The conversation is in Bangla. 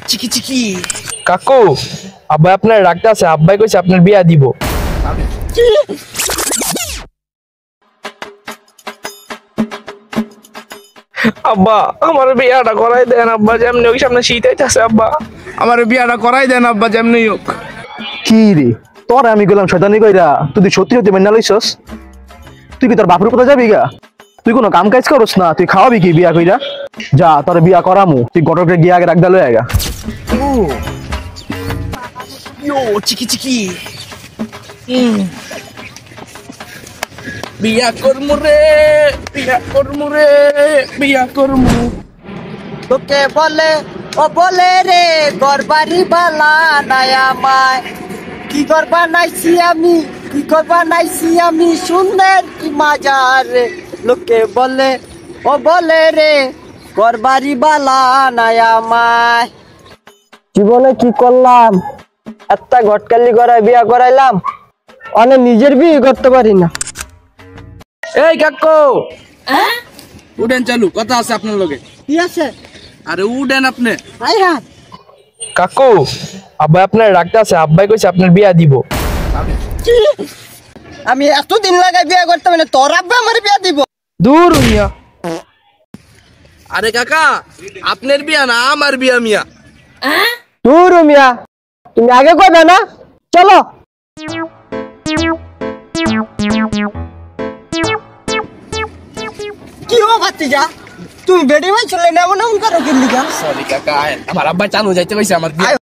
চিকি চিকি কাকু আব্বাই আপনার রাখতে আছে, আব্বাই কইছে আপনার বিয়া দিব। আব্বা আমার বিয়াটা করাই দেন আব্বা, যেমনি ওই সামনে শীত আইতাছে আব্বা, আমার বিয়াটা করাই দেন আব্বা যেমনি হোক। কি রে তোর আমি গেলাম শয়তানি কইরা, তুই সত্যি সত্যি মেনে লইছস? তুই কি তোর বাপের কথা যাবি গা? তুই কোনো কাম কাজ করস না, তুই খাওয়াবি কি বিয়া কইরা? যা তোর বিয়া করামু, তুই গটকে গিয়ে আগে রাখদা লই আগা। চিকি চিকি বিয়া করমু রে, বিয়া করমু রে, বিয়া করমু। তোকে বলে ও বলে রে গরবারি বালা নাই আমায়, কি করবা নাইছি আমি, কি করবা নাইছি আমি, সুন্দর কি মাজার রে। লোকে বলে ও বলে রে গরবারি বালা নাই আমায়। জীবনে কি করলাম, একটা ঘটকালি করায় বিয়া করাইলাম, অনেক নিজের বিয়ে করতে পারি না। এই কাকু উঠেন, চালু কথা আছে আপনার লগে। কি আছে? আরে উঠেন আপনি। হাই হাই কাকু আব্বাই আপনার রাখতে আছে, আব্বাই কইছে আপনার বিয়া দিব। কি? আমি এতদিন লাগাই বিয়ে করতে মানে তোর আব্বা আমার বিয়ে দিব? দূর মিয়া। আরে কাকা আপনার বিয়া না আমার বিয়া মিয়া। দূর মিয়া, তুমি আগে কইবে না? চলো। কি হো ভাতিজা, তুমি বেডি ভাই চলে না মনে করো কি লিগা? সরি কাকা, আমার আব্বা চালু যাইতে কইছে আমার বিয়া।